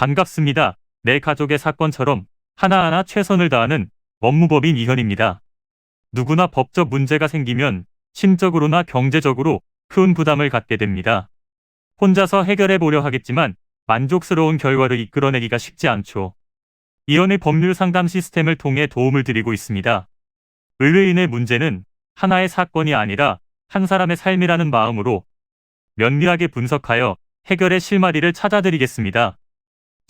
반갑습니다. 내 가족의 사건처럼 하나하나 최선을 다하는 법무법인 이현입니다. 누구나 법적 문제가 생기면 심적으로나 경제적으로 큰 부담을 갖게 됩니다. 혼자서 해결해 보려 하겠지만 만족스러운 결과를 이끌어내기가 쉽지 않죠. 이현의 법률 상담 시스템을 통해 도움을 드리고 있습니다. 의뢰인의 문제는 하나의 사건이 아니라 한 사람의 삶이라는 마음으로 면밀하게 분석하여 해결의 실마리를 찾아드리겠습니다.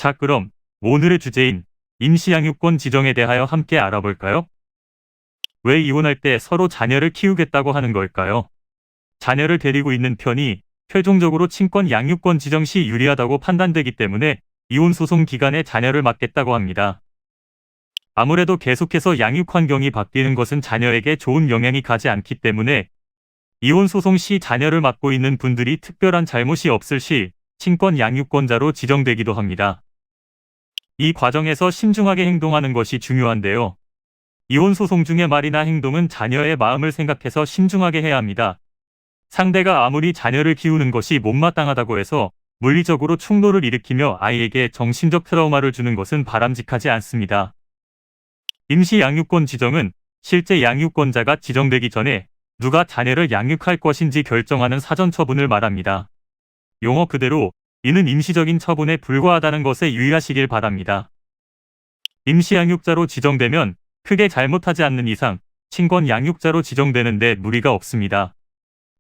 자, 그럼 오늘의 주제인 임시양육권 지정에 대하여 함께 알아볼까요? 왜 이혼할 때 서로 자녀를 키우겠다고 하는 걸까요? 자녀를 데리고 있는 편이 최종적으로 친권 양육권 지정 시 유리하다고 판단되기 때문에 이혼 소송 기간에 자녀를 맡겠다고 합니다. 아무래도 계속해서 양육 환경이 바뀌는 것은 자녀에게 좋은 영향이 가지 않기 때문에 이혼 소송 시 자녀를 맡고 있는 분들이 특별한 잘못이 없을 시 친권 양육권자로 지정되기도 합니다. 이 과정에서 신중하게 행동하는 것이 중요한데요. 이혼 소송 중의 말이나 행동은 자녀의 마음을 생각해서 신중하게 해야 합니다. 상대가 아무리 자녀를 키우는 것이 못마땅하다고 해서 물리적으로 충돌을 일으키며 아이에게 정신적 트라우마를 주는 것은 바람직하지 않습니다. 임시 양육권 지정은 실제 양육권자가 지정되기 전에 누가 자녀를 양육할 것인지 결정하는 사전 처분을 말합니다. 용어 그대로 이는 임시적인 처분에 불과하다는 것에 유의하시길 바랍니다. 임시 양육자로 지정되면 크게 잘못하지 않는 이상 친권 양육자로 지정되는데 무리가 없습니다.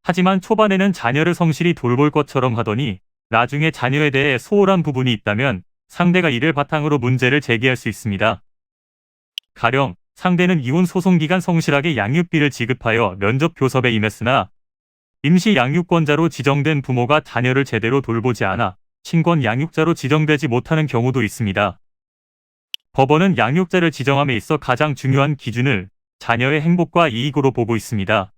하지만 초반에는 자녀를 성실히 돌볼 것처럼 하더니 나중에 자녀에 대해 소홀한 부분이 있다면 상대가 이를 바탕으로 문제를 제기할 수 있습니다. 가령 상대는 이혼 소송 기간 성실하게 양육비를 지급하여 면접 교섭에 임했으나 임시 양육권자로 지정된 부모가 자녀를 제대로 돌보지 않아 친권 양육자로 지정되지 못하는 경우도 있습니다. 법원은 양육자를 지정함에 있어 가장 중요한 기준을 자녀의 행복과 이익으로 보고 있습니다.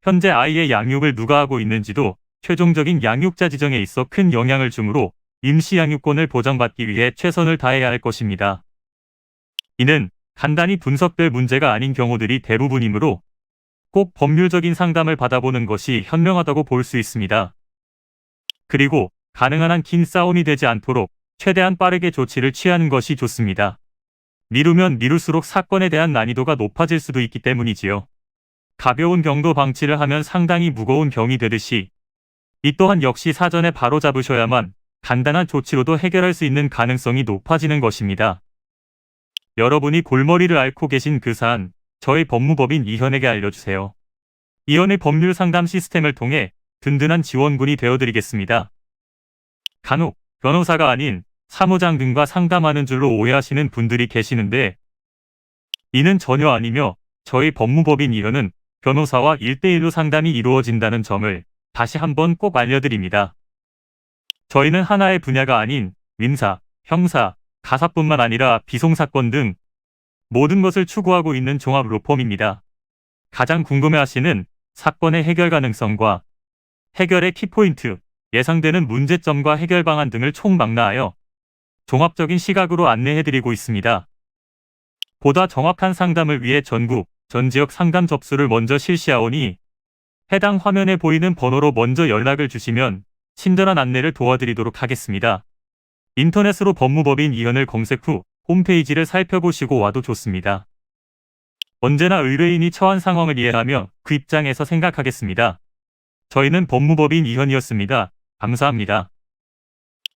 현재 아이의 양육을 누가 하고 있는지도 최종적인 양육자 지정에 있어 큰 영향을 주므로 임시 양육권을 보장받기 위해 최선을 다해야 할 것입니다. 이는 간단히 분석될 문제가 아닌 경우들이 대부분이므로 꼭 법률적인 상담을 받아보는 것이 현명하다고 볼 수 있습니다. 그리고 가능한 한 긴 싸움이 되지 않도록 최대한 빠르게 조치를 취하는 것이 좋습니다. 미루면 미룰수록 사건에 대한 난이도가 높아질 수도 있기 때문이지요. 가벼운 병도 방치를 하면 상당히 무거운 병이 되듯이 이 또한 역시 사전에 바로잡으셔야만 간단한 조치로도 해결할 수 있는 가능성이 높아지는 것입니다. 여러분이 골머리를 앓고 계신 그 사안, 저희 법무법인 이현에게 알려주세요. 이현의 법률 상담 시스템을 통해 든든한 지원군이 되어드리겠습니다. 간혹 변호사가 아닌 사무장 등과 상담하는 줄로 오해하시는 분들이 계시는데 이는 전혀 아니며 저희 법무법인 이현은 변호사와 1대1로 상담이 이루어진다는 점을 다시 한번 꼭 알려드립니다. 저희는 하나의 분야가 아닌 민사, 형사, 가사뿐만 아니라 비송사건 등 모든 것을 추구하고 있는 종합 로펌입니다. 가장 궁금해하시는 사건의 해결 가능성과 해결의 키포인트, 예상되는 문제점과 해결 방안 등을 총망라하여 종합적인 시각으로 안내해드리고 있습니다. 보다 정확한 상담을 위해 전국, 전 지역 상담 접수를 먼저 실시하오니 해당 화면에 보이는 번호로 먼저 연락을 주시면 친절한 안내를 도와드리도록 하겠습니다. 인터넷으로 법무법인 이현을 검색 후 홈페이지를 살펴보시고 와도 좋습니다. 언제나 의뢰인이 처한 상황을 이해하며 그 입장에서 생각하겠습니다. 저희는 법무법인 이현이었습니다. 감사합니다.